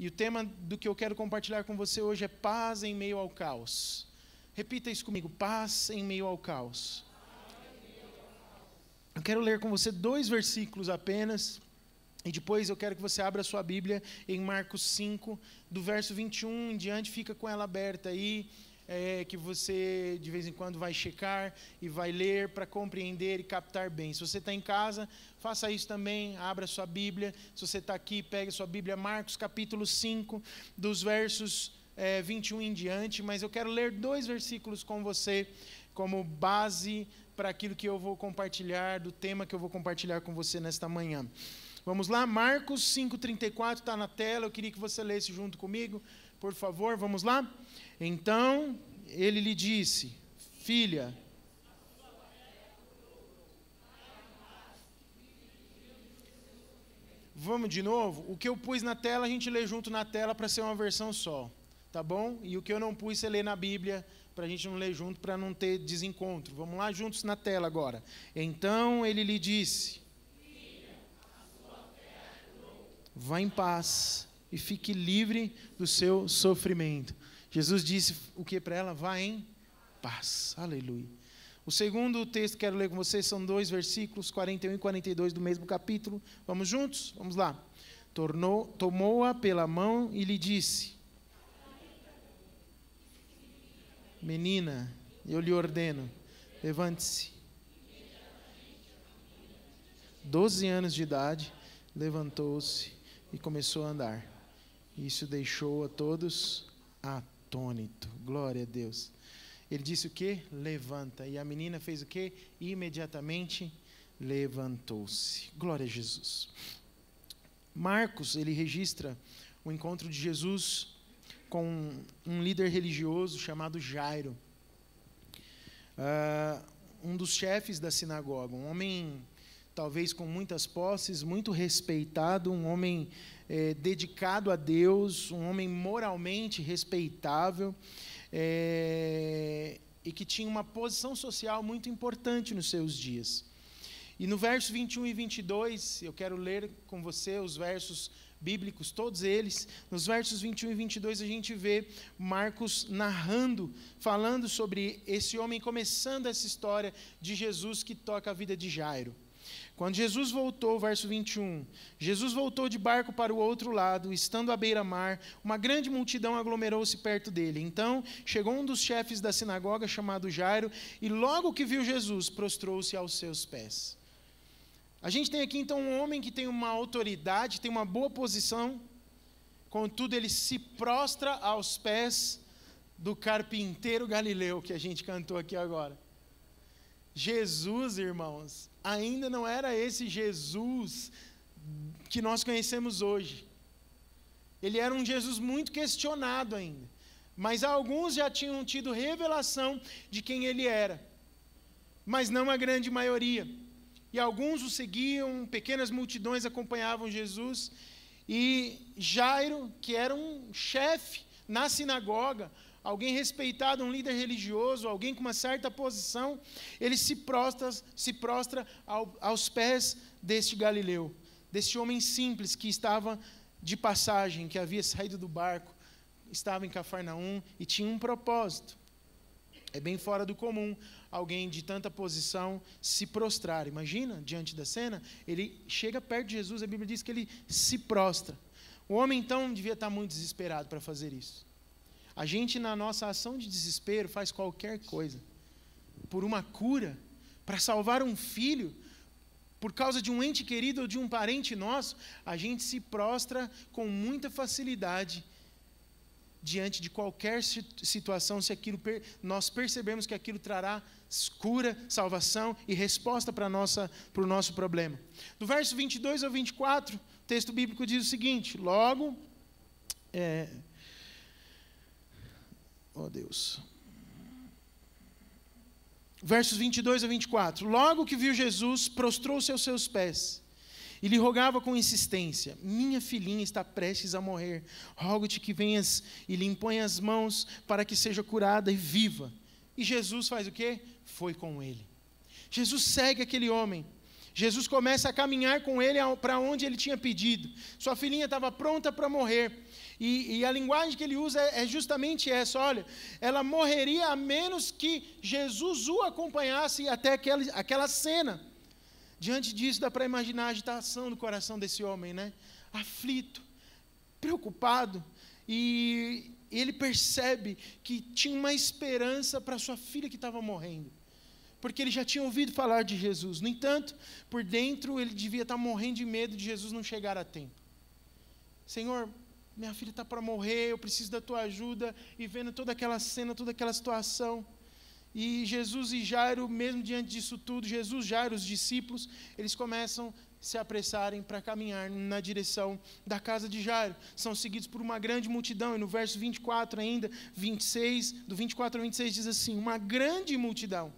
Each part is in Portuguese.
E o tema do que eu quero compartilhar com você hoje é paz em meio ao caos. Repita isso comigo, paz em meio ao caos. Eu quero ler com você 2 versículos apenas, e depois eu quero que você abra a sua Bíblia em Marcos 5, do verso 21 em diante, fica com ela aberta aí, que você de vez em quando vai checar e vai ler para compreender e captar bem. Se você está em casa, faça isso também, abra a sua Bíblia. Se você está aqui, pegue a sua Bíblia, Marcos capítulo 5, dos versos 21 em diante, mas eu quero ler 2 versículos com você, como base para aquilo que eu vou compartilhar, do tema que eu vou compartilhar com você nesta manhã. Vamos lá, Marcos 5,34 está na tela, eu queria que você lesse junto comigo, por favor, vamos lá? Então, ele lhe disse, filha, vamos de novo? O que eu pus na tela, a gente lê junto na tela para ser uma versão só, tá bom? E o que eu não pus, você lê na Bíblia, para a gente não ler junto, para não ter desencontro. Vamos lá, juntos na tela agora. Então, ele lhe disse, vá em paz e fique livre do seu sofrimento. Jesus disse o que para ela? Vá em paz. Aleluia. O segundo texto que quero ler com vocês são 2 versículos, 41 e 42 do mesmo capítulo. Vamos juntos? Vamos lá. Tomou-a pela mão e lhe disse, menina, eu lhe ordeno, levante-se. 12 anos de idade, levantou-se e começou a andar. Isso deixou a todos atônito. Glória a Deus. Ele disse o quê? Levanta. E a menina fez o quê? Imediatamente levantou-se. Glória a Jesus. Marcos, ele registra o encontro de Jesus com um líder religioso chamado Jairo. Um dos chefes da sinagoga, um homem talvez com muitas posses, muito respeitado, um homem dedicado a Deus, um homem moralmente respeitável, e que tinha uma posição social muito importante nos seus dias. E no verso 21 e 22, eu quero ler com você os versos bíblicos, todos eles. Nos versos 21 e 22 a gente vê Marcos narrando, falando sobre esse homem, começando essa história de Jesus que toca a vida de Jairo. Quando Jesus voltou, verso 21, Jesus voltou de barco para o outro lado, estando à beira-mar, uma grande multidão aglomerou-se perto dele. Então, chegou um dos chefes da sinagoga, chamado Jairo, e logo que viu Jesus, prostrou-se aos seus pés. A gente tem aqui, então, um homem que tem uma autoridade, tem uma boa posição, contudo, ele se prostra aos pés do carpinteiro galileu, que a gente cantou aqui agora. Jesus, irmãos, ainda não era esse Jesus que nós conhecemos hoje. Ele era um Jesus muito questionado ainda. Mas alguns já tinham tido revelação de quem ele era. Mas não a grande maioria. E alguns o seguiam, pequenas multidões acompanhavam Jesus. E Jairo, que era um chefe na sinagoga, alguém respeitado, um líder religioso, alguém com uma certa posição, ele se prostra aos pés deste galileu, deste homem simples que estava de passagem, que havia saído do barco, estava em Cafarnaum e tinha um propósito. É bem fora do comum alguém de tanta posição se prostrar. Imagina, diante da cena, ele chega perto de Jesus, a Bíblia diz que ele se prostra. O homem, então, devia estar muito desesperado para fazer isso. A gente, na nossa ação de desespero, faz qualquer coisa. Por uma cura, para salvar um filho, por causa de um ente querido ou de um parente nosso, a gente se prostra com muita facilidade diante de qualquer situação, se aquilo nós percebemos que aquilo trará cura, salvação e resposta para o nosso problema. Do verso 22 ao 24, o texto bíblico diz o seguinte, logo... Oh Deus. Versos 22 a 24. Logo que viu Jesus, prostrou-se aos seus pés e lhe rogava com insistência, minha filhinha está prestes a morrer, rogo-te que venhas e lhe imponha as mãos para que seja curada e viva. E Jesus faz o quê? Foi com ele. Jesus segue aquele homem. Jesus começa a caminhar com ele para onde ele tinha pedido. Sua filhinha estava pronta para morrer. E a linguagem que ele usa é justamente essa: olha, ela morreria a menos que Jesus o acompanhasse até aquela cena. Diante disso, dá para imaginar a agitação do coração desse homem, né? Aflito, preocupado, e ele percebe que tinha uma esperança para sua filha que estava morrendo, porque ele já tinha ouvido falar de Jesus. No entanto, por dentro, ele devia estar morrendo de medo de Jesus não chegar a tempo. Senhor, minha filha está para morrer, eu preciso da tua ajuda, e vendo toda aquela cena, toda aquela situação. E Jesus e Jairo, mesmo diante disso tudo, Jesus, Jairo, os discípulos, eles começam a se apressarem para caminhar na direção da casa de Jairo. São seguidos por uma grande multidão, e no verso 24 ainda, 26, do 24 ao 26 diz assim: uma grande multidão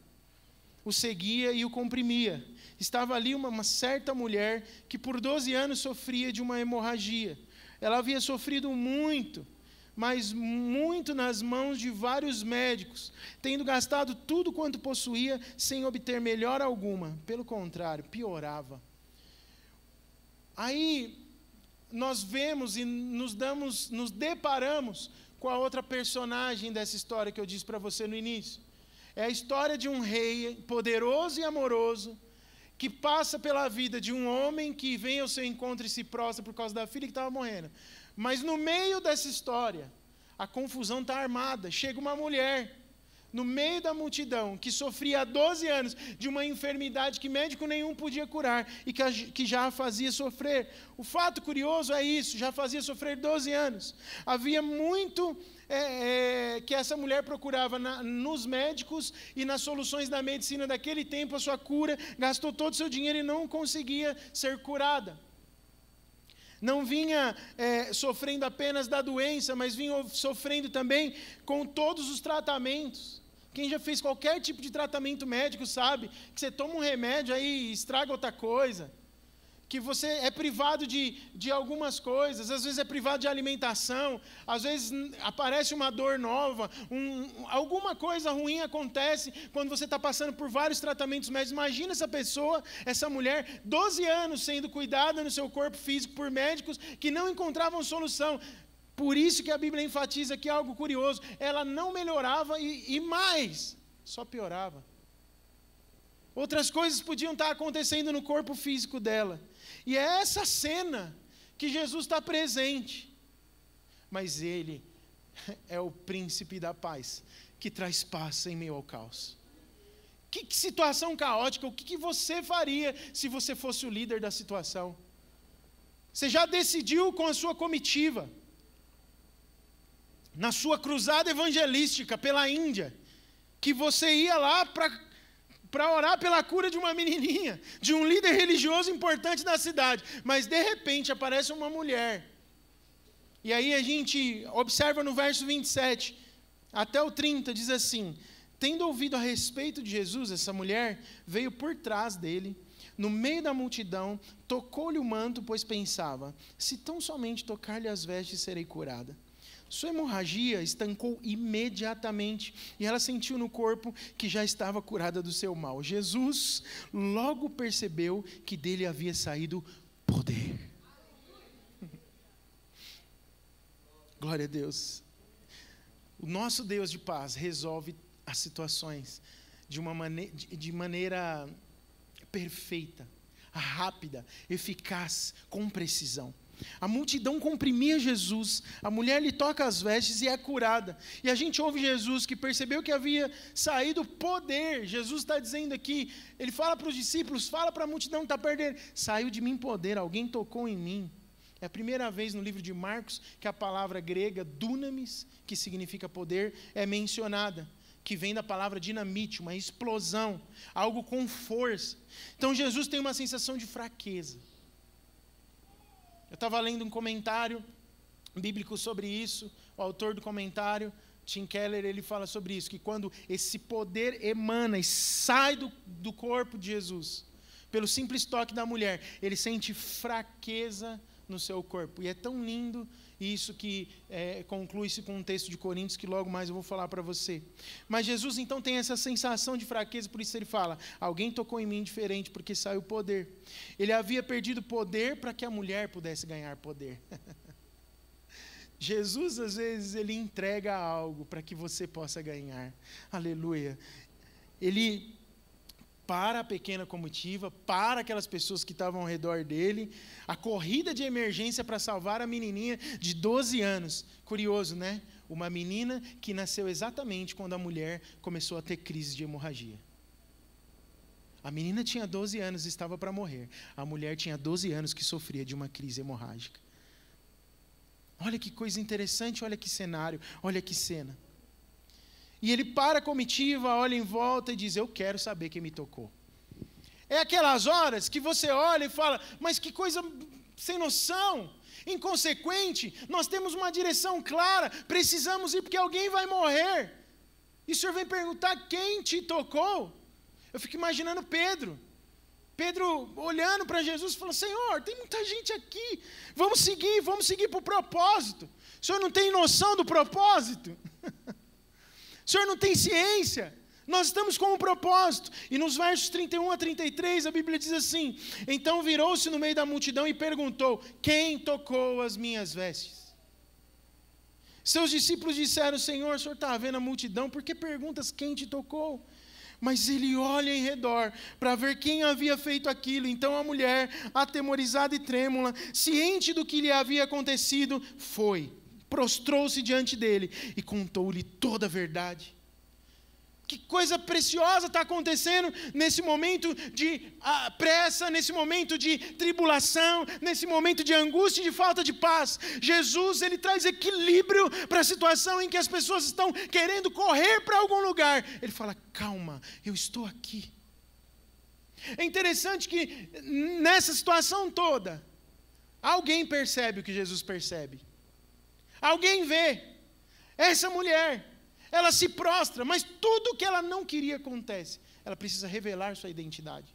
o seguia e o comprimia. Estava ali uma certa mulher que por 12 anos sofria de uma hemorragia. Ela havia sofrido muito, mas muito nas mãos de vários médicos, tendo gastado tudo quanto possuía sem obter melhora alguma. Pelo contrário, piorava. Aí nós vemos e nos deparamos com a outra personagem dessa história que eu disse para você no início. É a história de um rei poderoso e amoroso, que passa pela vida de um homem que vem ao seu encontro e se prostra por causa da filha que estava morrendo. Mas no meio dessa história, a confusão está armada. Chega uma mulher no meio da multidão, que sofria há 12 anos de uma enfermidade que médico nenhum podia curar, e que já a fazia sofrer. O fato curioso é isso: já fazia sofrer 12 anos. Havia muito que essa mulher procurava nos médicos e nas soluções da medicina daquele tempo a sua cura, gastou todo o seu dinheiro e não conseguia ser curada. Não vinha sofrendo apenas da doença, mas vinha sofrendo também com todos os tratamentos. Quem já fez qualquer tipo de tratamento médico sabe que você toma um remédio, aí estraga outra coisa, que você é privado de algumas coisas, às vezes é privado de alimentação, às vezes aparece uma dor nova, alguma coisa ruim acontece quando você está passando por vários tratamentos médicos. Imagina essa pessoa, essa mulher, 12 anos sendo cuidada no seu corpo físico por médicos que não encontravam solução. Por isso que a Bíblia enfatiza aqui algo curioso: ela não melhorava e mais, só piorava. Outras coisas podiam estar acontecendo no corpo físico dela. E é essa cena que Jesus está presente. Mas Ele é o príncipe da paz, que traz paz em meio ao caos. Que situação caótica! O que você faria se você fosse o líder da situação? Você já decidiu com a sua comitiva, na sua cruzada evangelística pela Índia, que você ia lá para orar pela cura de uma menininha, de um líder religioso importante da cidade, mas de repente aparece uma mulher, e aí a gente observa no verso 27 até o 30, diz assim: tendo ouvido a respeito de Jesus, essa mulher veio por trás dele, no meio da multidão, tocou-lhe o manto, pois pensava: se tão somente tocar-lhe as vestes, serei curada. Sua hemorragia estancou imediatamente, e ela sentiu no corpo que já estava curada do seu mal. Jesus logo percebeu que dele havia saído poder. Glória a Deus. O nosso Deus de paz resolve as situações de maneira perfeita, rápida, eficaz, com precisão. A multidão comprimia Jesus, a mulher lhe toca as vestes e é curada. E a gente ouve Jesus que percebeu que havia saído poder. Jesus está dizendo aqui, ele fala para os discípulos, fala para a multidão que está perdendo: saiu de mim poder, alguém tocou em mim. É a primeira vez no livro de Marcos que a palavra grega dunamis, que significa poder, é mencionada, que vem da palavra dinamite, uma explosão, algo com força. Então Jesus tem uma sensação de fraqueza. Eu estava lendo um comentário bíblico sobre isso, o autor do comentário, Tim Keller, ele fala sobre isso, que quando esse poder emana e sai do corpo de Jesus, pelo simples toque da mulher, ele sente fraqueza no seu corpo. E é tão lindo isso que conclui-se com um texto de Coríntios que logo mais eu vou falar para você. Mas Jesus então tem essa sensação de fraqueza, por isso ele fala, alguém tocou em mim diferente, porque saiu poder. Ele havia perdido poder para que a mulher pudesse ganhar poder. Jesus, às vezes, ele entrega algo para que você possa ganhar. Aleluia. Ele para a pequena comitiva, para aquelas pessoas que estavam ao redor dele, a corrida de emergência para salvar a menininha de 12 anos. Curioso, né? Uma menina que nasceu exatamente quando a mulher começou a ter crise de hemorragia. A menina tinha 12 anos e estava para morrer. A mulher tinha 12 anos que sofria de uma crise hemorrágica. Olha que coisa interessante, olha que cenário, olha que cena. E ele para a comitiva, olha em volta e diz, eu quero saber quem me tocou. É aquelas horas que você olha e fala, mas que coisa sem noção, inconsequente, nós temos uma direção clara, precisamos ir porque alguém vai morrer. E o Senhor vem perguntar quem te tocou? Eu fico imaginando Pedro olhando para Jesus e falando, Senhor, tem muita gente aqui, vamos seguir para o propósito. O Senhor não tem noção do propósito? O Senhor não tem ciência? Nós estamos com um propósito. E nos versos 31 a 33, a Bíblia diz assim, então virou-se no meio da multidão e perguntou, quem tocou as minhas vestes? Seus discípulos disseram, Senhor, o Senhor está vendo a multidão, por que perguntas quem te tocou? Mas ele olha em redor para ver quem havia feito aquilo. Então a mulher, atemorizada e trêmula, ciente do que lhe havia acontecido, prostrou-se diante dele e contou-lhe toda a verdade. Que coisa preciosa está acontecendo nesse momento de pressa, nesse momento de tribulação, nesse momento de angústia e de falta de paz. Jesus, ele traz equilíbrio para a situação em que as pessoas estão querendo correr para algum lugar. Ele fala, calma, eu estou aqui. É interessante que nessa situação toda, alguém percebe o que Jesus percebe. Alguém vê. Essa mulher, ela se prostra, mas tudo o que ela não queria acontece. Ela precisa revelar sua identidade.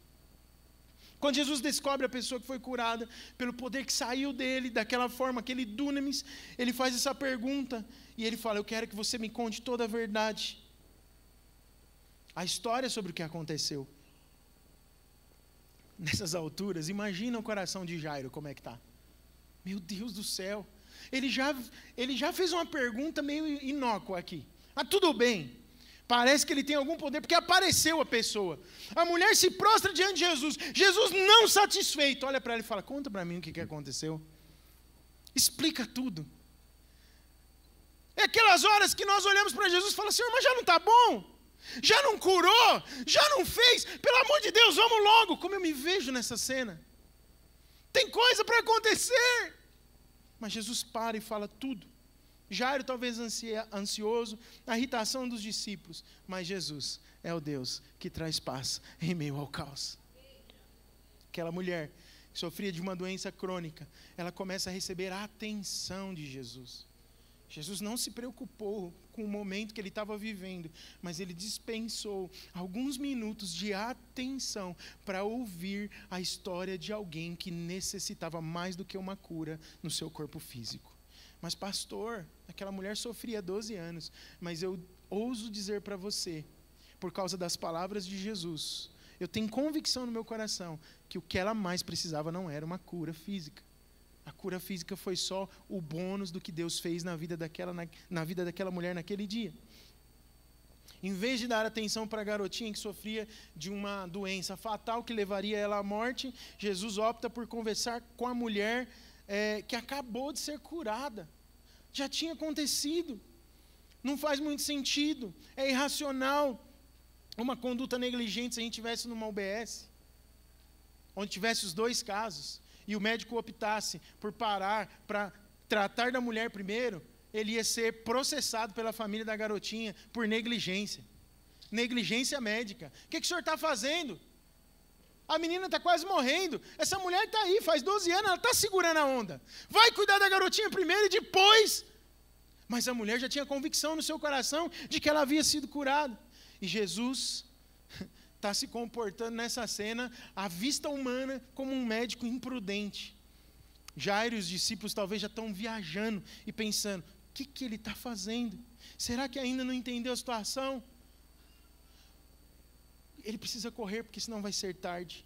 Quando Jesus descobre a pessoa que foi curada, pelo poder que saiu dele, daquela forma, aquele dunamis, ele faz essa pergunta, e ele fala, eu quero que você me conte toda a verdade. A história sobre o que aconteceu. Nessas alturas, imagina o coração de Jairo, como é que está. Meu Deus do céu. Ele já fez uma pergunta meio inócua aqui. Ah, tudo bem, parece que ele tem algum poder, porque apareceu a pessoa. A mulher se prostra diante de Jesus. Jesus, não satisfeito, olha para ela e fala, conta para mim o que aconteceu. Explica tudo. É aquelas horas que nós olhamos para Jesus e falamos, Senhor, mas já não está bom? Já não curou? Já não fez? Pelo amor de Deus, vamos logo. Como eu me vejo nessa cena. Tem coisa para acontecer. Mas Jesus para e fala tudo. Jairo talvez ansioso, a irritação dos discípulos, mas Jesus é o Deus que traz paz em meio ao caos. Aquela mulher que sofria de uma doença crônica, ela começa a receber a atenção de Jesus. Jesus não se preocupou com o momento que ele estava vivendo, mas ele dispensou alguns minutos de atenção para ouvir a história de alguém que necessitava mais do que uma cura no seu corpo físico. Mas pastor, aquela mulher sofria 12 anos, mas eu ouso dizer para você, por causa das palavras de Jesus, eu tenho convicção no meu coração que o que ela mais precisava não era uma cura física. A cura física foi só o bônus do que Deus fez na vida daquela mulher naquele dia. Em vez de dar atenção para a garotinha que sofria de uma doença fatal que levaria ela à morte, Jesus opta por conversar com a mulher que acabou de ser curada. Já tinha acontecido. Não faz muito sentido. É irracional uma conduta negligente se a gente estivesse numa UBS, onde tivesse os dois casos, e o médico optasse por parar para tratar da mulher primeiro, ele ia ser processado pela família da garotinha por negligência. Negligência médica. O que o senhor está fazendo? A menina está quase morrendo. Essa mulher está aí, faz 12 anos, ela está segurando a onda. Vai cuidar da garotinha primeiro e depois. Mas a mulher já tinha convicção no seu coração de que ela havia sido curada. E Jesus está se comportando nessa cena, à vista humana, como um médico imprudente. Jairo e os discípulos talvez já estão viajando e pensando, o que ele está fazendo? Será que ainda não entendeu a situação? Ele precisa correr, porque senão vai ser tarde.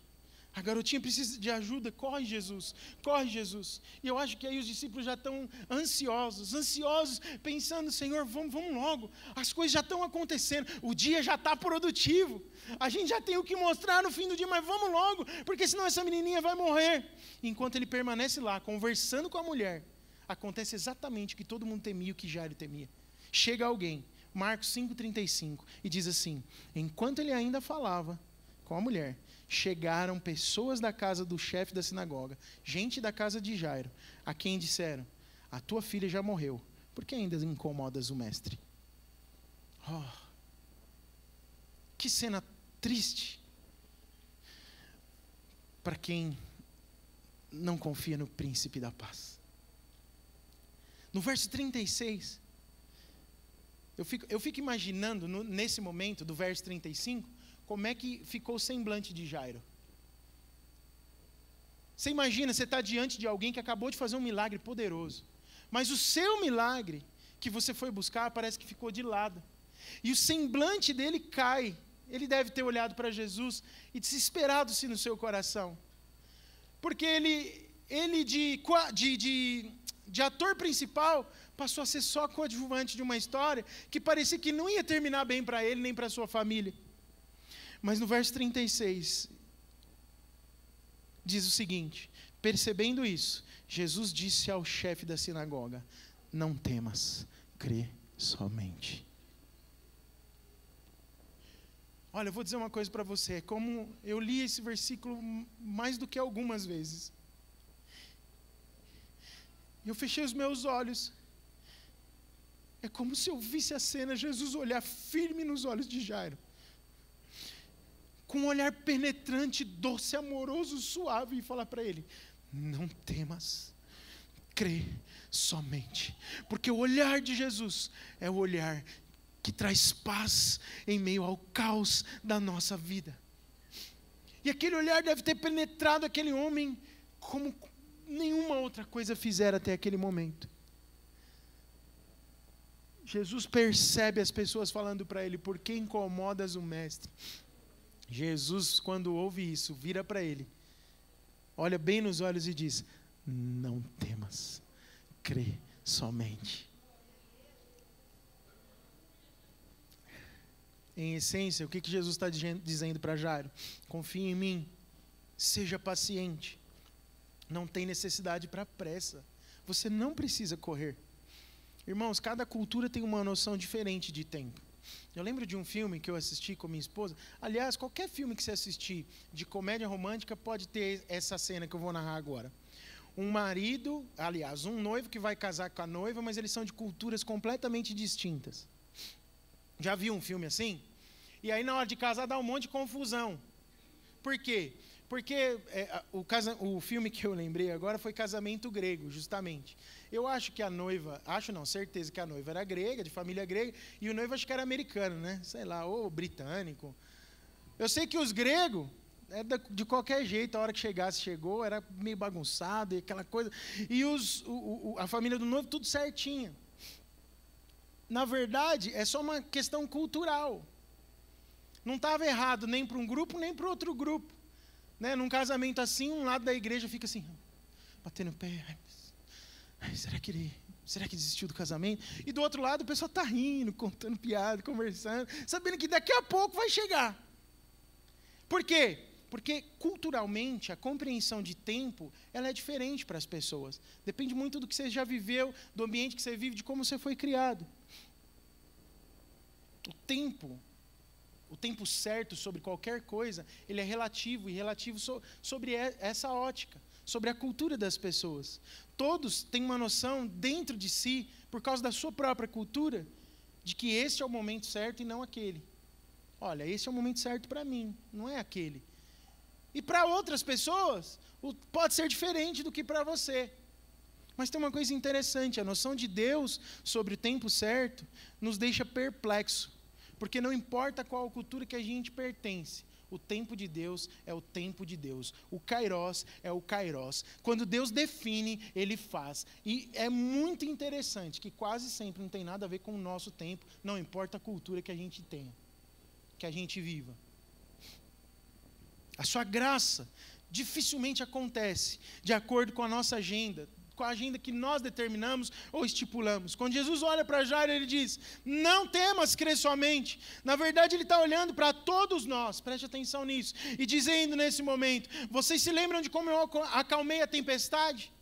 A garotinha precisa de ajuda, corre Jesus, corre Jesus. E eu acho que aí os discípulos já estão ansiosos, pensando, Senhor, vamos logo, as coisas já estão acontecendo, o dia já está produtivo, a gente já tem o que mostrar no fim do dia, mas vamos logo, porque senão essa menininha vai morrer. Enquanto ele permanece lá, conversando com a mulher, acontece exatamente o que todo mundo temia, o que Jairo temia. Chega alguém, Marcos 5,35, e diz assim, enquanto ele ainda falava com a mulher, chegaram pessoas da casa do chefe da sinagoga, gente da casa de Jairo, a quem disseram, a tua filha já morreu, por que ainda incomodas o mestre? Oh, que cena triste para quem não confia no príncipe da paz. No verso 36, eu fico imaginando nesse momento do verso 35, como é que ficou o semblante de Jairo. Você imagina, você está diante de alguém que acabou de fazer um milagre poderoso, mas o seu milagre que você foi buscar parece que ficou de lado, e o semblante dele cai. Ele deve ter olhado para Jesus e desesperado-se no seu coração, porque ele de ator principal passou a ser só coadjuvante de uma história que parecia que não ia terminar bem para ele nem para a sua família. Mas no verso 36, diz o seguinte, percebendo isso, Jesus disse ao chefe da sinagoga, não temas, crê somente. Olha, eu vou dizer uma coisa para você, é como eu li esse versículo mais do que algumas vezes. Eu fechei os meus olhos, é como se eu visse a cena, Jesus olhar firme nos olhos de Jairo, com um olhar penetrante, doce, amoroso, suave, e falar para ele, não temas, crê somente, porque o olhar de Jesus é o olhar que traz paz em meio ao caos da nossa vida. E aquele olhar deve ter penetrado aquele homem como nenhuma outra coisa fizera até aquele momento. Jesus percebe as pessoas falando para ele, por que incomodas o mestre? Jesus, quando ouve isso, vira para ele, olha bem nos olhos e diz, não temas, crê somente. Em essência, o que Jesus está dizendo para Jairo? Confie em mim, seja paciente, não tem necessidade para pressa, você não precisa correr. Irmãos, cada cultura tem uma noção diferente de tempo. Eu lembro de um filme que eu assisti com minha esposa, aliás, qualquer filme que você assistir de comédia romântica pode ter essa cena que eu vou narrar agora. Um marido, aliás, um noivo que vai casar com a noiva, mas eles são de culturas completamente distintas. Já viu um filme assim? E aí na hora de casar dá um monte de confusão. Por quê? Porque o filme que eu lembrei agora foi Casamento Grego, justamente. Eu acho que a noiva, certeza que a noiva era grega, de família grega, e o noivo acho que era americano, né? Sei lá, ou britânico. Eu sei que os gregos, de qualquer jeito, a hora que chegasse, chegou, era meio bagunçado, e aquela coisa. E a família do noivo, tudo certinho. Na verdade, é só uma questão cultural. Não estava errado nem para um grupo, nem para outro grupo. Né? Num casamento assim, um lado da igreja fica assim, batendo o pé. Será que desistiu do casamento? E do outro lado o pessoal está rindo, contando piada, conversando, sabendo que daqui a pouco vai chegar. Por quê? Porque culturalmente a compreensão de tempo ela é diferente para as pessoas. Depende muito do que você já viveu, do ambiente que você vive, de como você foi criado. O tempo certo sobre qualquer coisa, ele é relativo, e relativo sobre essa ótica, sobre a cultura das pessoas. Todos têm uma noção dentro de si, por causa da sua própria cultura, de que esse é o momento certo e não aquele. Olha, esse é o momento certo para mim, não é aquele. E para outras pessoas, pode ser diferente do que para você. Mas tem uma coisa interessante, a noção de Deus sobre o tempo certo nos deixa perplexo. Porque não importa qual cultura que a gente pertence, O tempo de Deus é o tempo de Deus. O Kairos é o Kairos. Quando Deus define, Ele faz. E é muito interessante que quase sempre não tem nada a ver com o nosso tempo, não importa a cultura que a gente tenha, que a gente viva. A sua graça dificilmente acontece de acordo com a nossa agenda, com a agenda que nós determinamos ou estipulamos. Quando Jesus olha para Jairo, ele diz: não temas, crê somente. Na verdade, ele está olhando para todos nós, preste atenção nisso, e dizendo nesse momento: vocês se lembram de como eu acalmei a tempestade?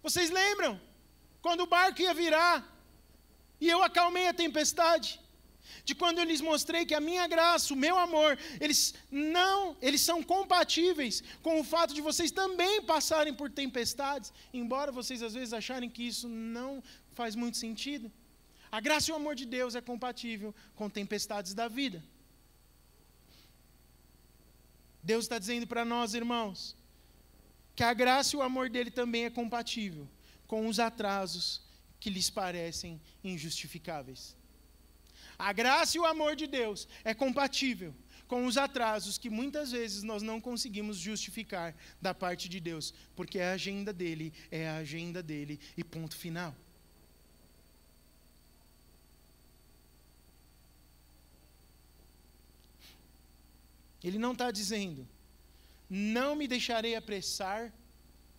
Vocês lembram? Quando o barco ia virar, e eu acalmei a tempestade? De quando eu lhes mostrei que a minha graça, o meu amor, eles são compatíveis com o fato de vocês também passarem por tempestades, embora vocês às vezes acharem que isso não faz muito sentido. A graça e o amor de Deus é compatível com tempestades da vida. Deus está dizendo para nós, irmãos, que a graça e o amor dele também é compatível com os atrasos que lhes parecem injustificáveis. A graça e o amor de Deus é compatível com os atrasos que muitas vezes nós não conseguimos justificar da parte de Deus, porque a agenda dele é a agenda dele e ponto final. Ele não está dizendo: não me deixarei apressar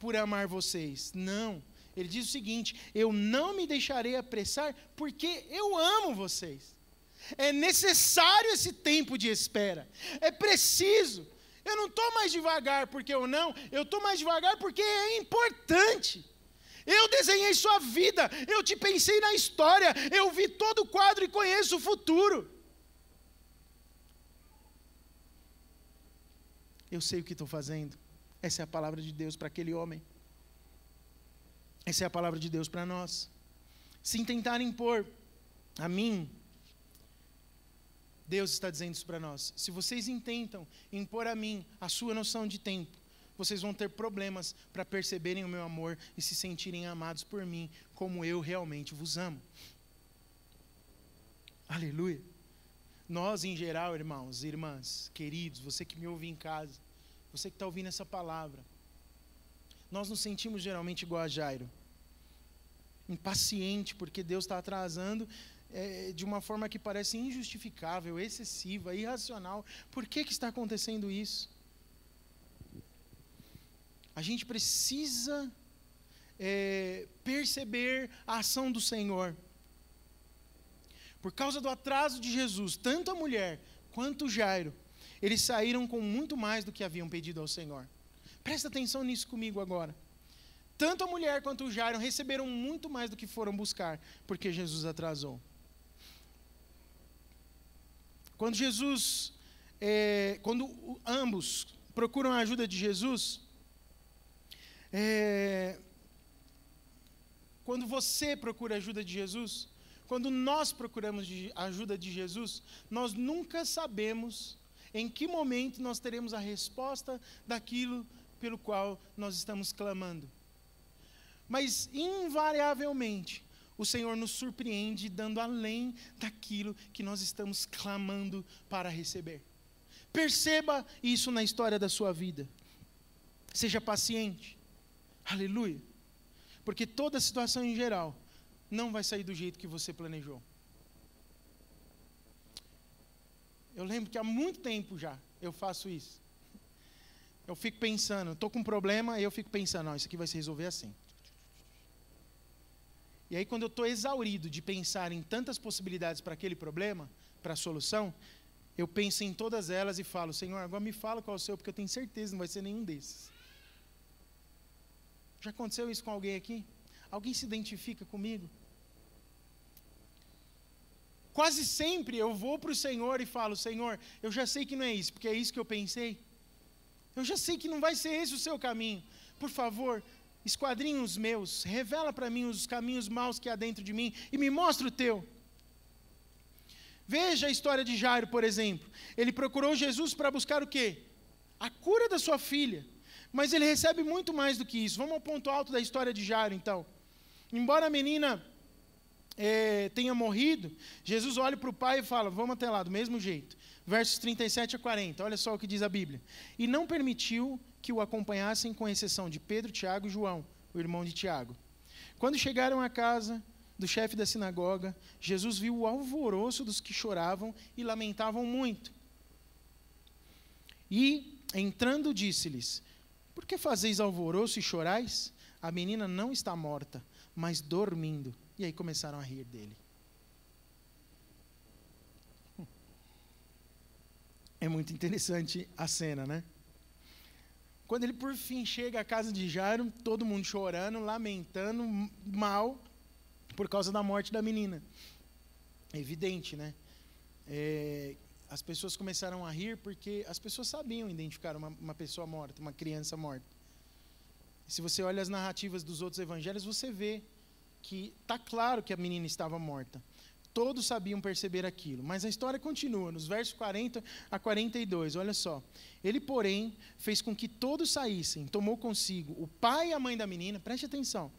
por amar vocês. Não. Ele diz o seguinte: eu não me deixarei apressar porque eu amo vocês. É necessário esse tempo de espera. É preciso. Eu não estou mais devagar porque eu não. Eu estou mais devagar porque é importante. Eu desenhei sua vida. Eu te pensei na história. Eu vi todo o quadro e conheço o futuro. Eu sei o que estou fazendo. Essa é a palavra de Deus para aquele homem. Essa é a palavra de Deus para nós. Se tentarem impor a mim, Deus está dizendo isso para nós: se vocês intentam impor a mim a sua noção de tempo, vocês vão ter problemas para perceberem o meu amor e se sentirem amados por mim, como eu realmente vos amo. Aleluia. Nós, em geral, irmãos e irmãs, queridos, você que me ouve em casa, você que está ouvindo essa palavra, nós nos sentimos geralmente igual a Jairo, impaciente porque Deus está atrasando, de uma forma que parece injustificável, excessiva, irracional. Por que está acontecendo isso? A gente precisa perceber a ação do Senhor. Por causa do atraso de Jesus, tanto a mulher quanto o Jairo, eles saíram com muito mais do que haviam pedido ao Senhor. Presta atenção nisso comigo agora. Tanto a mulher quanto o Jairo receberam muito mais do que foram buscar, porque Jesus atrasou. Quando ambos procuram a ajuda de Jesus, quando você procura a ajuda de Jesus, quando nós procuramos a ajuda de Jesus, nós nunca sabemos em que momento nós teremos a resposta daquilo pelo qual nós estamos clamando. Mas, invariavelmente, o Senhor nos surpreende dando além daquilo que nós estamos clamando para receber. Perceba isso na história da sua vida. Seja paciente. Aleluia. Porque toda situação em geral não vai sair do jeito que você planejou. Eu lembro que há muito tempo já eu faço isso. Eu fico pensando, estou com um problema e eu fico pensando, não, isso aqui vai se resolver assim. E aí quando eu estou exaurido de pensar em tantas possibilidades para aquele problema, para a solução, eu penso em todas elas e falo: Senhor, agora me fala qual é o seu, porque eu tenho certeza que não vai ser nenhum desses. Já aconteceu isso com alguém aqui? Alguém se identifica comigo? Quase sempre eu vou para o Senhor e falo: Senhor, eu já sei que não é isso, porque é isso que eu pensei. Eu já sei que não vai ser esse o seu caminho. Por favor, esquadrinha os meus, revela para mim os caminhos maus que há dentro de mim e me mostra o teu. Veja a história de Jairo, por exemplo. Ele procurou Jesus para buscar o quê? A cura da sua filha. Mas ele recebe muito mais do que isso. Vamos ao ponto alto da história de Jairo, então. Embora a menina tenha morrido, Jesus olha para o pai e fala: vamos até lá, do mesmo jeito. versos 37 a 40, olha só o que diz a Bíblia. E não permitiu que o acompanhassem, com exceção de Pedro, Tiago e João, o irmão de Tiago. Quando chegaram à casa do chefe da sinagoga, Jesus viu o alvoroço dos que choravam e lamentavam muito. E, entrando, disse-lhes: por que fazeis alvoroço e chorais? A menina não está morta, mas dormindo. E aí começaram a rir dele. É muito interessante a cena, né? Quando ele por fim chega à casa de Jairo, todo mundo chorando, lamentando, mal, por causa da morte da menina. É evidente, né? As pessoas começaram a rir porque as pessoas sabiam identificar uma pessoa morta, uma criança morta. E se você olha as narrativas dos outros evangelhos, você vê que está claro que a menina estava morta. Todos sabiam perceber aquilo, mas a história continua, nos versos 40 a 42, olha só. Ele, porém, fez com que todos saíssem, tomou consigo o pai e a mãe da menina, preste atenção,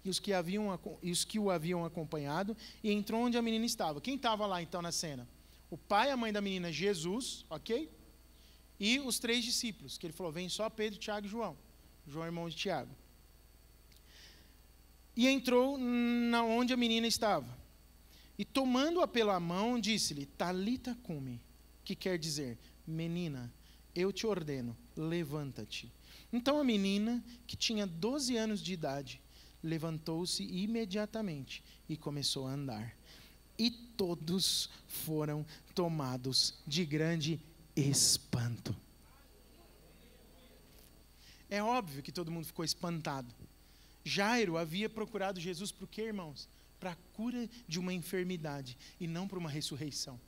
e os que o haviam acompanhado, e entrou onde a menina estava. Quem estava lá, então, na cena? O pai e a mãe da menina, Jesus, ok? E os 3 discípulos, que ele falou, vem só Pedro, Tiago e João. João é irmão de Tiago. E entrou onde a menina estava. E tomando-a pela mão, disse-lhe, Talita cumi, que quer dizer, menina, eu te ordeno, levanta-te. Então a menina, que tinha 12 anos de idade, levantou-se imediatamente e começou a andar. E todos foram tomados de grande espanto. É óbvio que todo mundo ficou espantado. Jairo havia procurado Jesus por quê, irmãos? Para a cura de uma enfermidade e não para uma ressurreição.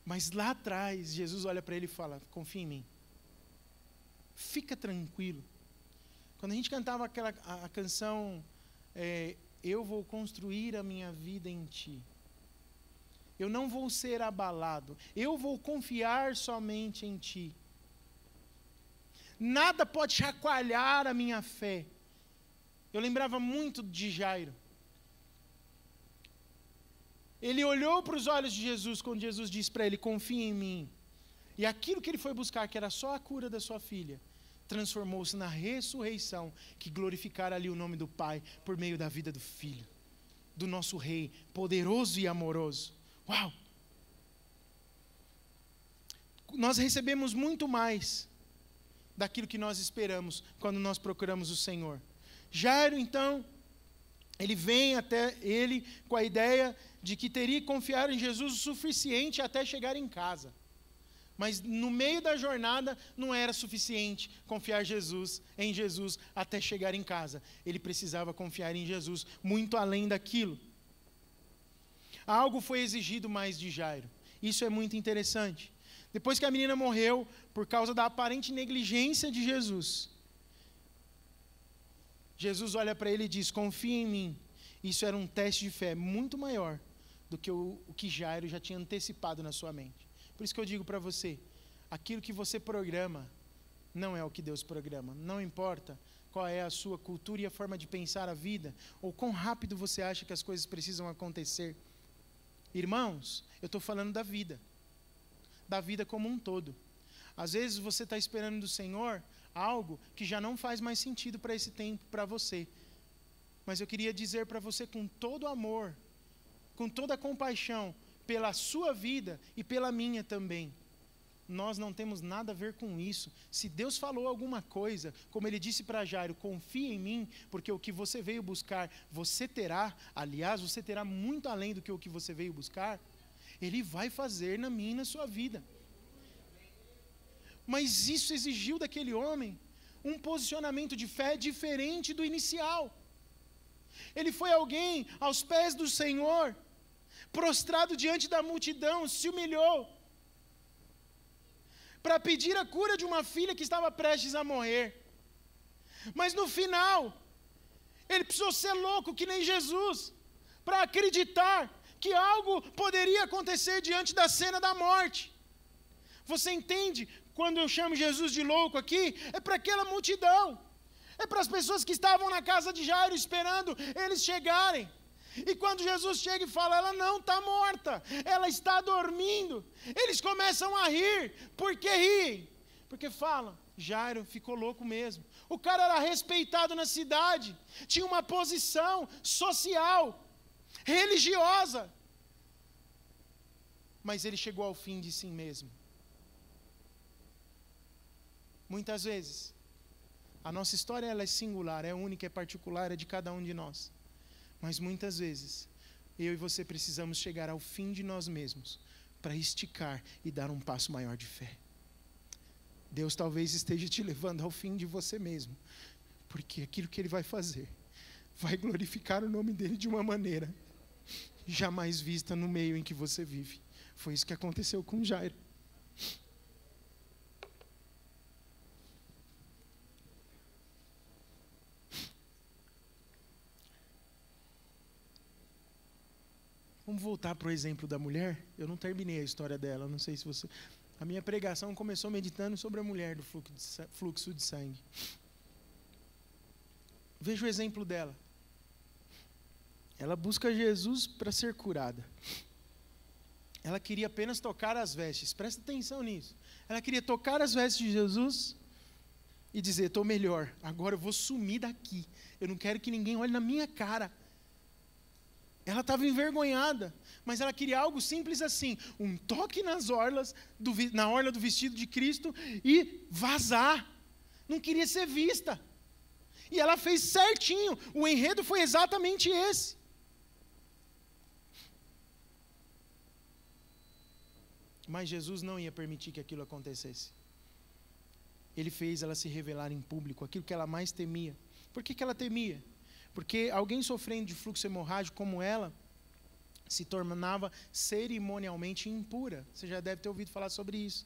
Mas lá atrás, Jesus olha para ele e fala, confia em mim. Fica tranquilo. Quando a gente cantava a canção, eu vou construir a minha vida em ti. Eu não vou ser abalado. Eu vou confiar somente em ti. Nada pode chacoalhar a minha fé. Eu lembrava muito de Jairo. Ele olhou para os olhos de Jesus quando Jesus disse para ele, confia em mim. E aquilo que ele foi buscar, que era só a cura da sua filha, transformou-se na ressurreição, que glorificara ali o nome do Pai, por meio da vida do Filho, do nosso Rei, poderoso e amoroso. Uau! Nós recebemos muito mais daquilo que nós esperamos, quando nós procuramos o Senhor. Jairo, então, ele vem até ele com a ideia de que teria que confiar em Jesus o suficiente até chegar em casa. Mas no meio da jornada não era suficiente confiar em Jesus até chegar em casa. Ele precisava confiar em Jesus muito além daquilo. Algo foi exigido mais de Jairo. Isso é muito interessante. Depois que a menina morreu, por causa da aparente negligência de Jesus, Jesus olha para ele e diz, confia em mim. Isso era um teste de fé muito maior do que o que Jairo já tinha antecipado na sua mente. Por isso que eu digo para você, aquilo que você programa não é o que Deus programa. Não importa qual é a sua cultura e a forma de pensar a vida, ou quão rápido você acha que as coisas precisam acontecer. Irmãos, eu estou falando da vida como um todo. Às vezes você está esperando do Senhor algo que já não faz mais sentido para esse tempo, para você. Mas eu queria dizer para você com todo amor, com toda a compaixão, pela sua vida e pela minha também. Nós não temos nada a ver com isso. Se Deus falou alguma coisa, como ele disse para Jairo, confia em mim, porque o que você veio buscar, você terá. Aliás, você terá muito além do que o que você veio buscar. Ele vai fazer na minha e na sua vida. Mas isso exigiu daquele homem um posicionamento de fé diferente do inicial. Ele foi alguém aos pés do Senhor, prostrado diante da multidão, se humilhou para pedir a cura de uma filha que estava prestes a morrer. Mas no final, ele precisou ser louco que nem Jesus para acreditar que algo poderia acontecer diante da cena da morte. Você entende? Quando eu chamo Jesus de louco aqui, é para aquela multidão. É para as pessoas que estavam na casa de Jairo esperando eles chegarem. E quando Jesus chega e fala, ela não está morta, ela está dormindo. Eles começam a rir. Por que riem? Porque falam, Jairo ficou louco mesmo. O cara era respeitado na cidade, tinha uma posição social, religiosa. Mas ele chegou ao fim de si mesmo. Muitas vezes, a nossa história ela é singular, é única, é particular, é de cada um de nós. Mas muitas vezes, eu e você precisamos chegar ao fim de nós mesmos, para esticar e dar um passo maior de fé. Deus talvez esteja te levando ao fim de você mesmo, porque aquilo que Ele vai fazer, vai glorificar o nome dEle de uma maneira jamais vista no meio em que você vive. Foi isso que aconteceu com Jairo. Vamos voltar para o exemplo da mulher. Eu não terminei a história dela, não sei se você... A minha pregação começou meditando sobre a mulher do fluxo de sangue. Veja o exemplo dela. Ela busca Jesus para ser curada. Ela queria apenas tocar as vestes. Presta atenção nisso. Ela queria tocar as vestes de Jesus e dizer, estou melhor, agora eu vou sumir daqui. Eu não quero que ninguém olhe na minha cara. Ela estava envergonhada, mas ela queria algo simples assim, um toque na orla do vestido de Cristo e vazar. Não queria ser vista. E ela fez certinho, o enredo foi exatamente esse. Mas Jesus não ia permitir que aquilo acontecesse. Ele fez ela se revelar em público, aquilo que ela mais temia. Por que ela temia? Porque alguém sofrendo de fluxo hemorrágico como ela, se tornava cerimonialmente impura. Você já deve ter ouvido falar sobre isso.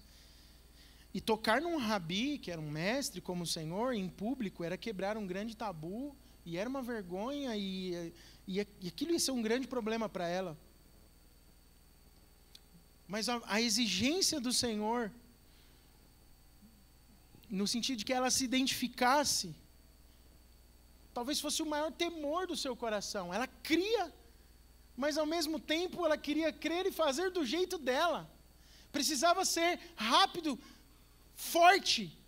E tocar num rabi, que era um mestre como o Senhor, em público, era quebrar um grande tabu, e era uma vergonha, e aquilo ia ser um grande problema para ela. Mas a exigência do Senhor, no sentido de que ela se identificasse, talvez fosse o maior temor do seu coração. Ela cria, mas ao mesmo tempo ela queria crer e fazer do jeito dela. Precisava ser rápido, forte.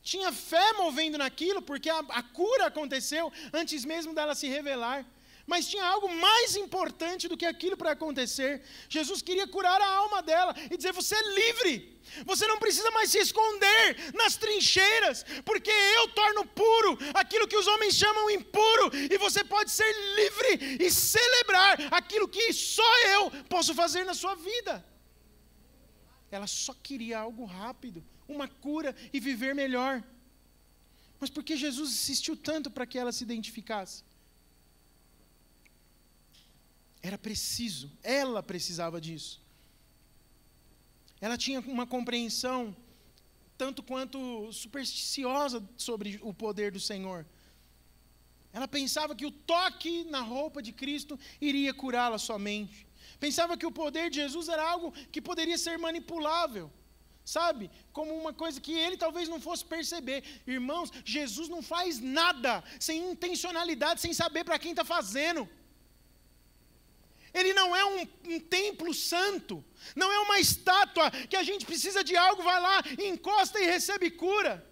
Tinha fé movendo naquilo, porque a cura aconteceu antes mesmo dela se revelar. Mas tinha algo mais importante do que aquilo para acontecer. Jesus queria curar a alma dela e dizer, você é livre. Você não precisa mais se esconder nas trincheiras, porque eu torno puro aquilo que os homens chamam impuro, e você pode ser livre e celebrar aquilo que só eu posso fazer na sua vida. Ela só queria algo rápido, uma cura e viver melhor. Mas por que Jesus insistiu tanto para que ela se identificasse? Era preciso, ela precisava disso. Ela tinha uma compreensão tanto quanto supersticiosa sobre o poder do Senhor. Ela pensava que o toque na roupa de Cristo iria curá-la somente. Pensava que o poder de Jesus era algo que poderia ser manipulável, sabe? Como uma coisa que ele talvez não fosse perceber. Irmãos, Jesus não faz nada sem intencionalidade, sem saber para quem está fazendo. Ele não é um templo santo, não é uma estátua que a gente precisa de algo, vai lá, encosta e recebe cura.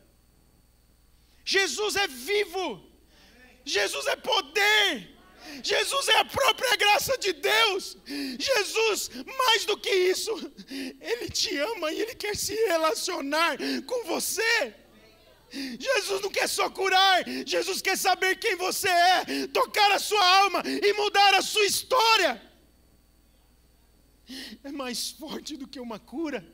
Jesus é vivo, Jesus é poder, Jesus é a própria graça de Deus. Jesus, mais do que isso, Ele te ama e Ele quer se relacionar com você. Jesus não quer só curar, Jesus quer saber quem você é, tocar a sua alma e mudar a sua história. É mais forte do que uma cura.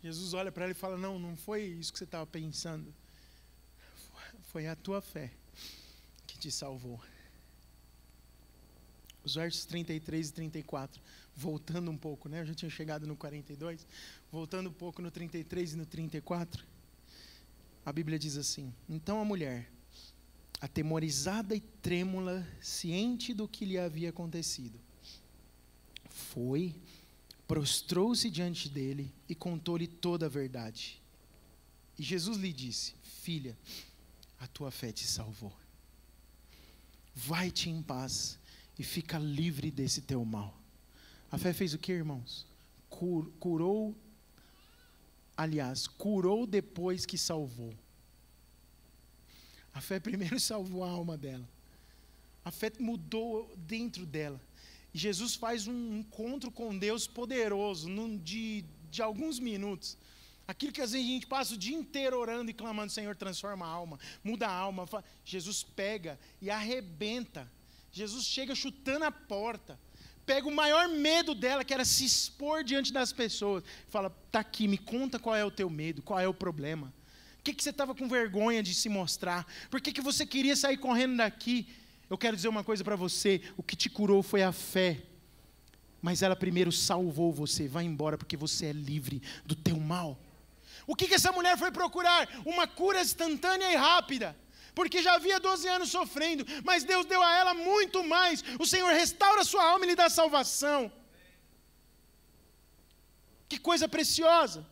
Jesus olha para ela e fala, não foi isso que você estava pensando. Foi a tua fé que te salvou. Os versos 33 e 34, voltando um pouco, né? Eu já tinha chegado no 42, voltando um pouco no 33 e no 34, a Bíblia diz assim, então a mulher, atemorizada e trêmula, ciente do que lhe havia acontecido, foi, prostrou-se diante dele e contou-lhe toda a verdade. E Jesus lhe disse: filha, a tua fé te salvou. Vai-te em paz e fica livre desse teu mal. A fé fez o que, irmãos? Curou depois que salvou. A fé primeiro salvou a alma dela. A fé mudou dentro dela. E Jesus faz um encontro com Deus poderoso, de alguns minutos. Aquilo que às vezes a gente passa o dia inteiro orando e clamando: Senhor, transforma a alma, muda a alma. Jesus pega e arrebenta. Jesus chega chutando a porta. Pega o maior medo dela, que era se expor diante das pessoas. Fala: está aqui, me conta qual é o teu medo, qual é o problema. Por que você estava com vergonha de se mostrar? Por que você queria sair correndo daqui? Eu quero dizer uma coisa para você: o que te curou foi a fé. Mas ela primeiro salvou você. Vai embora, porque você é livre do teu mal. O que essa mulher foi procurar? Uma cura instantânea e rápida. Porque já havia 12 anos sofrendo, mas Deus deu a ela muito mais. O Senhor restaura a sua alma e lhe dá salvação. Que coisa preciosa.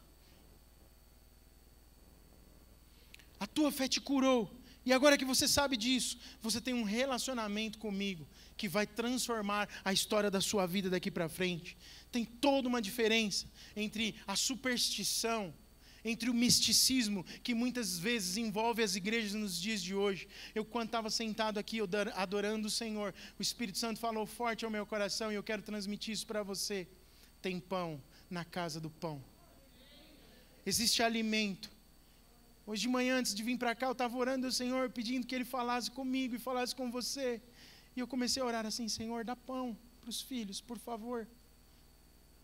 A tua fé te curou. E agora que você sabe disso, você tem um relacionamento comigo que vai transformar a história da sua vida daqui para frente. Tem toda uma diferença entre a superstição, entre o misticismo que muitas vezes envolve as igrejas nos dias de hoje. Eu, quando estava sentado aqui, adorando o Senhor, o Espírito Santo falou forte ao meu coração e eu quero transmitir isso para você. Tem pão na casa do pão. Existe alimento. Hoje de manhã, antes de vir para cá, eu estava orando ao Senhor, pedindo que Ele falasse comigo e falasse com você. E eu comecei a orar assim: Senhor, dá pão para os filhos, por favor.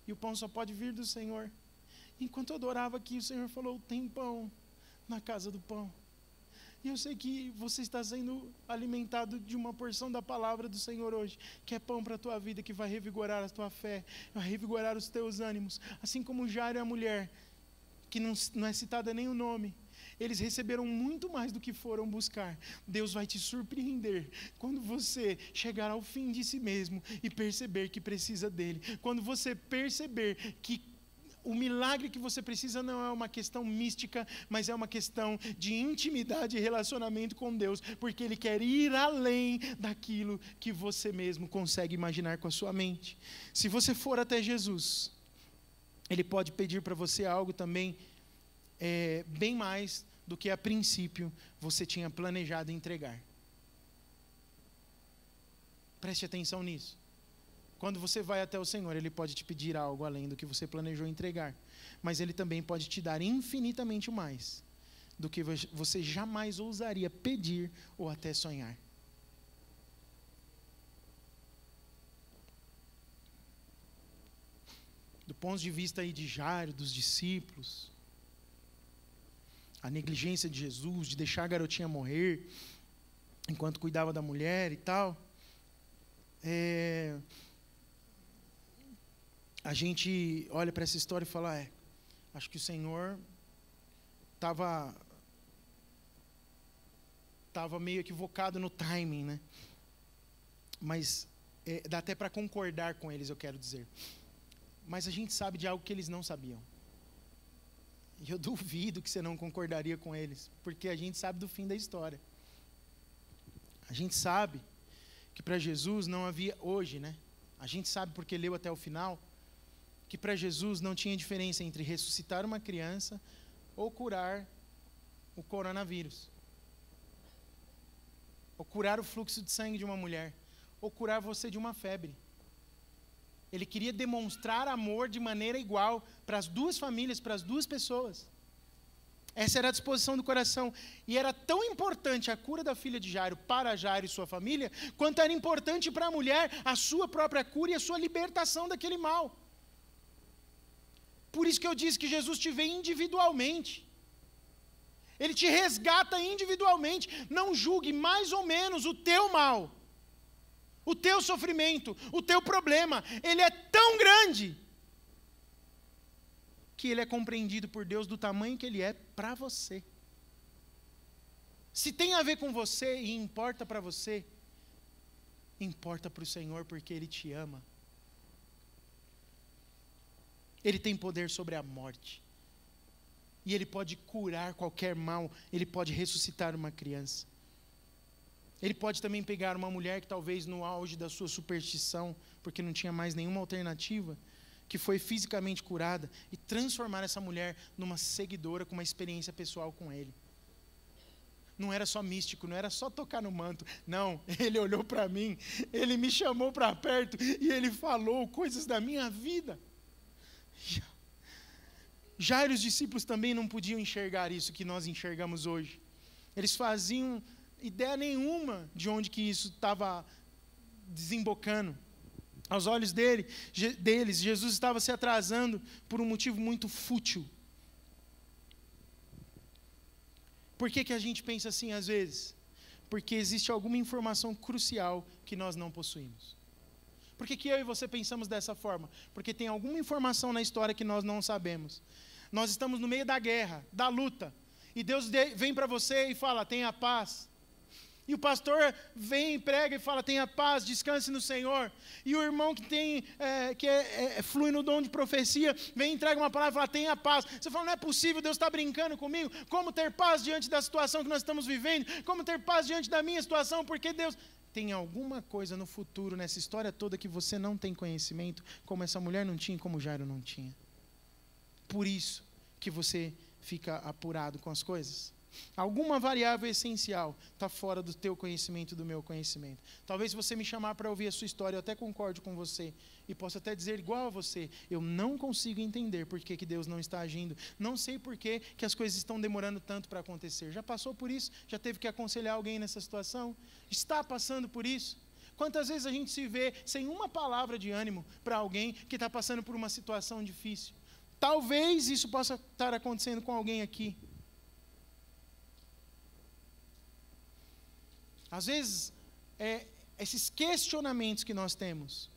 E o pão só pode vir do Senhor. Enquanto eu adorava aqui, o Senhor falou: tem pão na casa do pão. E eu sei que você está sendo alimentado de uma porção da palavra do Senhor hoje, que é pão para a tua vida, que vai revigorar a tua fé, vai revigorar os teus ânimos. Assim como Jairo e a mulher, que não é citada nem o nome, eles receberam muito mais do que foram buscar. Deus vai te surpreender quando você chegar ao fim de si mesmo e perceber que precisa dele. Quando você perceber que o milagre que você precisa não é uma questão mística, mas é uma questão de intimidade e relacionamento com Deus, porque Ele quer ir além daquilo que você mesmo consegue imaginar com a sua mente. Se você for até Jesus, Ele pode pedir para você algo também bem mais do que a princípio você tinha planejado entregar. Preste atenção nisso. Quando você vai até o Senhor, Ele pode te pedir algo além do que você planejou entregar. Mas Ele também pode te dar infinitamente mais do que você jamais ousaria pedir ou até sonhar. Do ponto de vista aí de Jairo, dos discípulos, a negligência de Jesus, de deixar a garotinha morrer, enquanto cuidava da mulher e tal, a gente olha para essa história e fala: acho que o Senhor estava meio equivocado no timing, né? Mas dá até para concordar com eles, eu quero dizer. Mas a gente sabe de algo que eles não sabiam. E eu duvido que você não concordaria com eles, porque a gente sabe do fim da história. A gente sabe que para Jesus não havia, hoje, né? A gente sabe porque leu até o final, que para Jesus não tinha diferença entre ressuscitar uma criança ou curar o coronavírus, ou curar o fluxo de sangue de uma mulher, ou curar você de uma febre. Ele queria demonstrar amor de maneira igual para as duas famílias, para as duas pessoas. Essa era a disposição do coração. E era tão importante a cura da filha de Jairo para Jairo e sua família, quanto era importante para a mulher a sua própria cura e a sua libertação daquele mal. Por isso que eu disse que Jesus te vê individualmente. Ele te resgata individualmente. Não julgue mais ou menos o teu mal, o teu sofrimento, o teu problema. Ele é tão grande que ele é compreendido por Deus do tamanho que ele é para você. Se tem a ver com você e importa para você, importa para o Senhor, porque Ele te ama. Ele tem poder sobre a morte. E Ele pode curar qualquer mal. Ele pode ressuscitar uma criança. Ele pode também pegar uma mulher que talvez no auge da sua superstição, porque não tinha mais nenhuma alternativa, que foi fisicamente curada, e transformar essa mulher numa seguidora com uma experiência pessoal com Ele. Não era só místico, não era só tocar no manto. Não, Ele olhou para mim, Ele me chamou para perto e Ele falou coisas da minha vida. Jairo e os discípulos também não podiam enxergar isso que nós enxergamos hoje. Eles faziam ideia nenhuma de onde que isso estava desembocando. Aos olhos deles, Jesus estava se atrasando por um motivo muito fútil. Por que a gente pensa assim às vezes? Porque existe alguma informação crucial que nós não possuímos. Por que eu e você pensamos dessa forma? Porque tem alguma informação na história que nós não sabemos. Nós estamos no meio da guerra, da luta, e Deus vem para você e fala, tenha paz. E o pastor vem e prega e fala, tenha paz, descanse no Senhor. E o irmão que flui no dom de profecia, vem e entrega uma palavra e fala, tenha paz. Você fala, não é possível, Deus está brincando comigo. Como ter paz diante da situação que nós estamos vivendo? Como ter paz diante da minha situação? Porque Deus... Tem alguma coisa no futuro, nessa história toda, que você não tem conhecimento, como essa mulher não tinha e como Jairo não tinha. Por isso que você fica apurado com as coisas. Alguma variável essencial está fora do teu conhecimento e do meu conhecimento. Talvez você me chamar para ouvir a sua história, eu até concordo com você, e posso até dizer igual a você, eu não consigo entender por que Deus não está agindo, não sei por que as coisas estão demorando tanto para acontecer. Já passou por isso? Já teve que aconselhar alguém nessa situação? Está passando por isso? Quantas vezes a gente se vê sem uma palavra de ânimo para alguém que está passando por uma situação difícil? Talvez isso possa estar acontecendo com alguém aqui. Às vezes, esses questionamentos que nós temos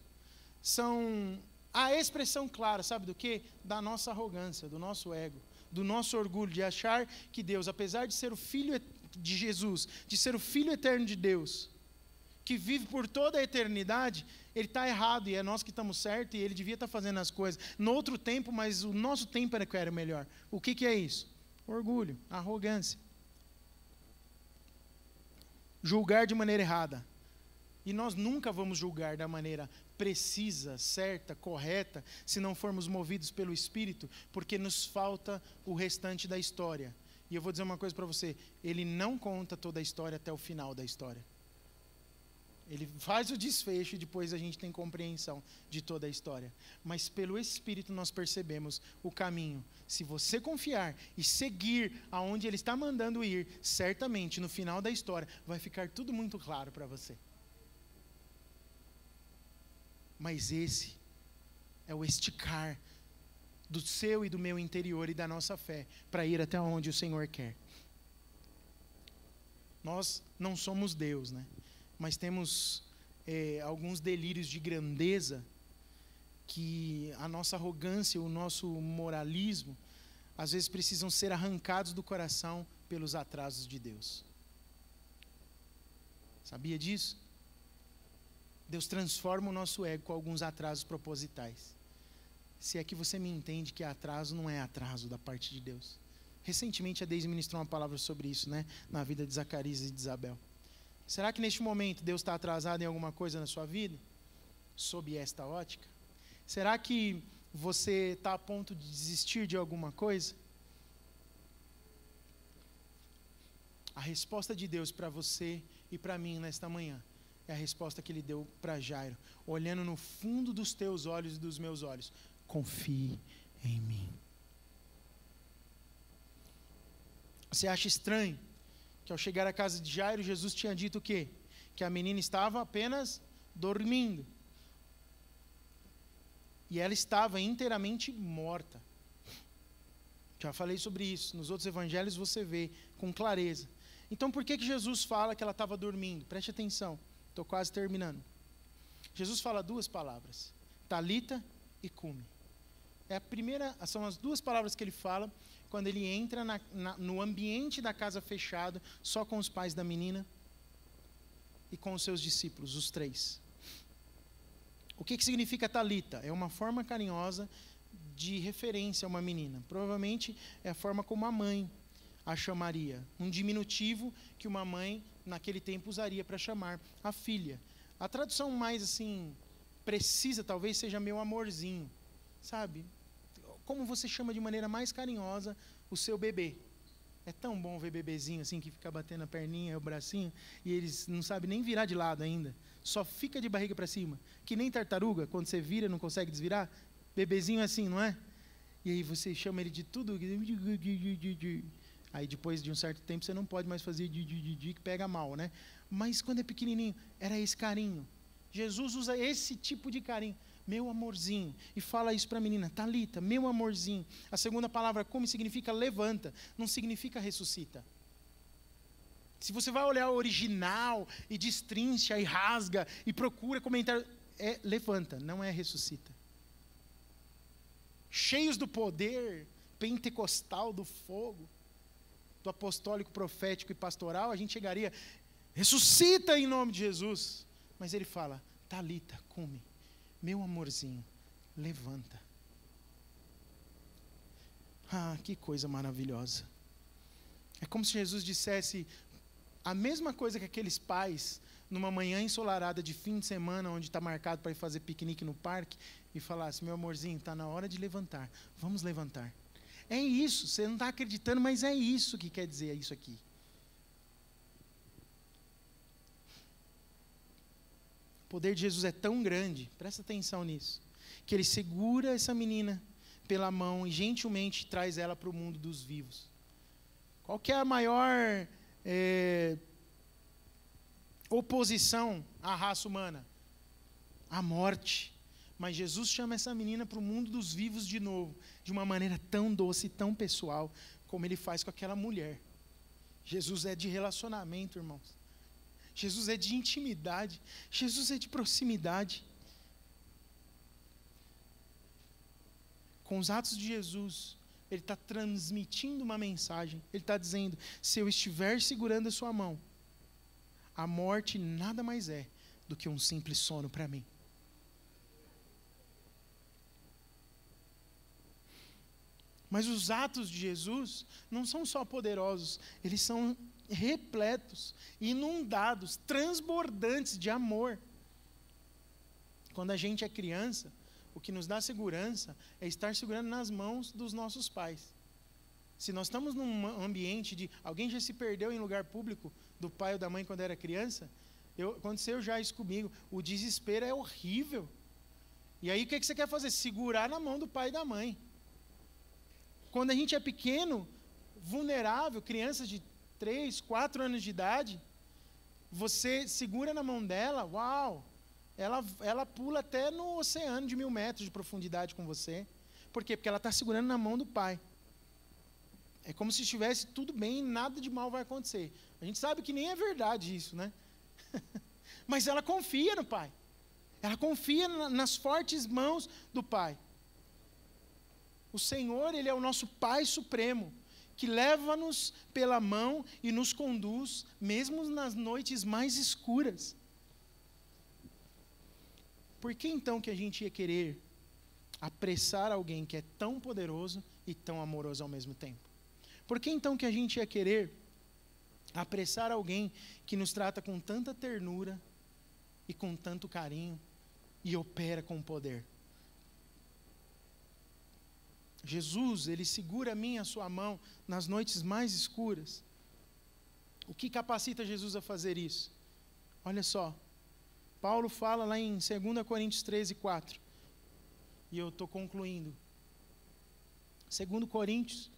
são a expressão clara, sabe do quê? Da nossa arrogância, do nosso ego, do nosso orgulho de achar que Deus, apesar de ser o Filho de Jesus, de ser o Filho eterno de Deus, que vive por toda a eternidade, Ele está errado e é nós que estamos certos e Ele devia estar fazendo as coisas no outro tempo, mas o nosso tempo era que era o melhor. O que é isso? Orgulho, arrogância. Julgar de maneira errada. E nós nunca vamos julgar da maneira precisa, certa, correta, se não formos movidos pelo Espírito, porque nos falta o restante da história. E eu vou dizer uma coisa para você, Ele não conta toda a história até o final da história. Ele faz o desfecho e depois a gente tem compreensão de toda a história. Mas pelo Espírito nós percebemos o caminho. Se você confiar e seguir aonde Ele está mandando ir, certamente no final da história vai ficar tudo muito claro para você. Mas esse é o esticar do seu e do meu interior e da nossa fé para ir até onde o Senhor quer. Nós não somos Deus, né? Mas temos alguns delírios de grandeza que a nossa arrogância, o nosso moralismo, às vezes precisam ser arrancados do coração pelos atrasos de Deus. Sabia disso? Deus transforma o nosso ego com alguns atrasos propositais. Se é que você me entende que atraso não é atraso da parte de Deus. Recentemente a Deise ministrou uma palavra sobre isso, né? Na vida de Zacarias e de Isabel. Será que neste momento Deus está atrasado em alguma coisa na sua vida? Sob esta ótica? Será que você está a ponto de desistir de alguma coisa? A resposta de Deus para você e para mim nesta manhã é a resposta que Ele deu para Jairo, olhando no fundo dos teus olhos e dos meus olhos. Confie em mim. Você acha estranho que ao chegar à casa de Jairo, Jesus tinha dito o quê? Que a menina estava apenas dormindo. E ela estava inteiramente morta. Já falei sobre isso. Nos outros evangelhos você vê com clareza. Então por que Jesus fala que ela estava dormindo? Preste atenção. Estou quase terminando. Jesus fala duas palavras. Talita e cume. São as duas palavras que Ele fala quando Ele entra no ambiente da casa fechado, só com os pais da menina e com os seus discípulos, os três. O que significa talita? É uma forma carinhosa de referência a uma menina. Provavelmente é a forma como a mãe a chamaria. Um diminutivo que uma mãe, naquele tempo, usaria para chamar a filha. A tradução mais, assim, precisa, talvez, seja meu amorzinho. Sabe? Como você chama de maneira mais carinhosa o seu bebê. É tão bom ver bebezinho assim, que fica batendo a perninha, o bracinho, e eles não sabem nem virar de lado ainda. Só fica de barriga para cima. Que nem tartaruga, quando você vira não consegue desvirar. Bebezinho é assim, não é? E aí você chama ele de tudo. Aí depois de um certo tempo você não pode mais fazer que pega mal, né? Mas quando é pequenininho, era esse carinho. Jesus usa esse tipo de carinho. Meu amorzinho. E fala isso para a menina. Talita, meu amorzinho. A segunda palavra, como significa levanta. Não significa ressuscita. Se você vai olhar o original e destrincha e rasga e procura comentário, é levanta, não é ressuscita. Cheios do poder pentecostal do fogo, do apostólico, profético e pastoral, a gente chegaria, ressuscita em nome de Jesus. Mas ele fala, Talita, come, meu amorzinho, levanta. Ah, que coisa maravilhosa. É como se Jesus dissesse a mesma coisa que aqueles pais, numa manhã ensolarada de fim de semana, onde está marcado para ir fazer piquenique no parque, e falasse, meu amorzinho, está na hora de levantar, vamos levantar. É isso, você não está acreditando, mas é isso que quer dizer isso aqui. O poder de Jesus é tão grande, presta atenção nisso, que ele segura essa menina pela mão e gentilmente traz ela para o mundo dos vivos. Qual que é a maior oposição à raça humana? A morte. Mas Jesus chama essa menina para o mundo dos vivos de novo, de uma maneira tão doce e tão pessoal, como ele faz com aquela mulher. Jesus é de relacionamento, irmãos. Jesus é de intimidade. Jesus é de proximidade. Com os atos de Jesus, ele está transmitindo uma mensagem. Ele está dizendo, se eu estiver segurando a sua mão, a morte nada mais é do que um simples sono para mim. Mas os atos de Jesus não são só poderosos, eles são repletos, inundados, transbordantes de amor. Quando a gente é criança, o que nos dá segurança é estar segurando nas mãos dos nossos pais. Se nós estamos num ambiente de... Alguém já se perdeu em lugar público do pai ou da mãe quando era criança? Aconteceu já isso comigo. O desespero é horrível. E aí o que você quer fazer? Segurar na mão do pai e da mãe. Quando a gente é pequeno, vulnerável, criança de 3, 4 anos de idade, você segura na mão dela, uau, ela pula até no oceano de 1000 metros de profundidade com você. Por quê? Porque ela está segurando na mão do pai. É como se estivesse tudo bem e nada de mal vai acontecer. A gente sabe que nem é verdade isso, né? Mas ela confia no pai. Ela confia nas fortes mãos do pai. O Senhor, ele é o nosso Pai Supremo, que leva-nos pela mão e nos conduz, mesmo nas noites mais escuras. Por que então que a gente ia querer apressar alguém que é tão poderoso e tão amoroso ao mesmo tempo? Por que então que a gente ia querer apressar alguém que nos trata com tanta ternura e com tanto carinho e opera com poder? Jesus, ele segura a mim e a sua mão nas noites mais escuras. O que capacita Jesus a fazer isso? Olha só, Paulo fala lá em 2 Coríntios 13, 4. E eu estou concluindo. 2 Coríntios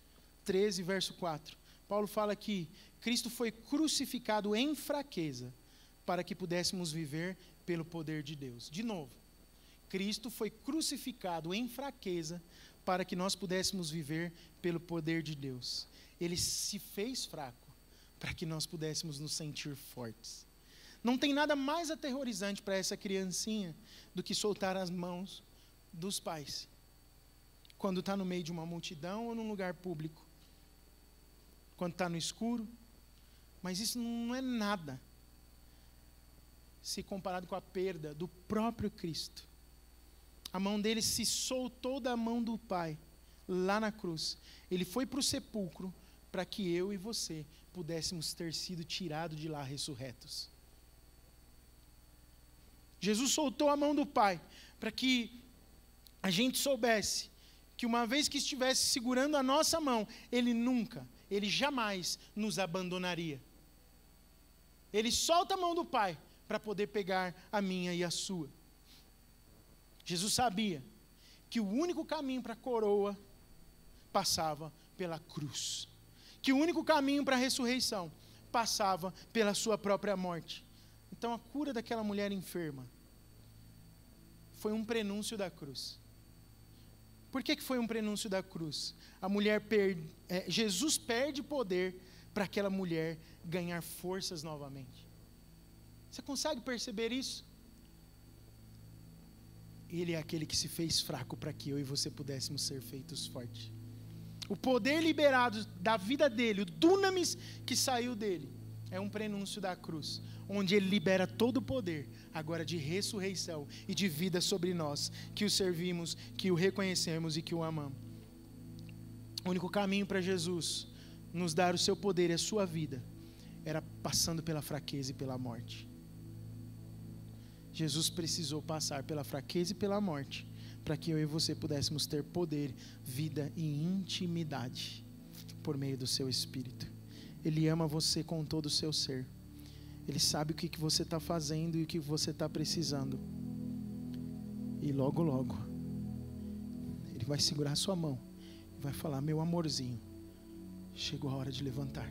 13, verso 4. Paulo fala que Cristo foi crucificado em fraqueza, para que pudéssemos viver pelo poder de Deus. De novo, Cristo foi crucificado em fraqueza, para que nós pudéssemos viver pelo poder de Deus. Ele se fez fraco, para que nós pudéssemos nos sentir fortes. Não tem nada mais aterrorizante para essa criancinha do que soltar as mãos dos pais, quando está no meio de uma multidão ou num lugar público, quando está no escuro. Mas isso não é nada, se comparado com a perda do próprio Cristo. a mão dele se soltou da mão do Pai, lá na cruz. Ele foi para o sepulcro para que eu e você pudéssemos ter sido tirados de lá ressurretos. Jesus soltou a mão do Pai para que a gente soubesse que uma vez que estivesse segurando a nossa mão, Ele jamais nos abandonaria. Ele solta a mão do Pai para poder pegar a minha e a sua. Jesus sabia que o único caminho para a coroa passava pela cruz. Que o único caminho para a ressurreição passava pela sua própria morte. Então a cura daquela mulher enferma foi um prenúncio da cruz. Por que foi um prenúncio da cruz? Jesus perde poder para aquela mulher ganhar forças novamente. Você consegue perceber isso? Ele é aquele que se fez fraco para que eu e você pudéssemos ser feitos fortes. O poder liberado da vida dele, o dunamis que saiu dele, é um prenúncio da cruz, onde ele libera todo o poder, agora de ressurreição e de vida sobre nós, que o servimos, que o reconhecemos e que o amamos. O único caminho para Jesus nos dar o seu poder e a sua vida, era passando pela fraqueza e pela morte. Jesus precisou passar pela fraqueza e pela morte, para que eu e você pudéssemos ter poder, vida e intimidade, por meio do seu Espírito. Ele ama você com todo o seu ser. Ele sabe o que você está fazendo e o que você está precisando. E logo, logo, Ele vai segurar a sua mão e vai falar: meu amorzinho, chegou a hora de levantar.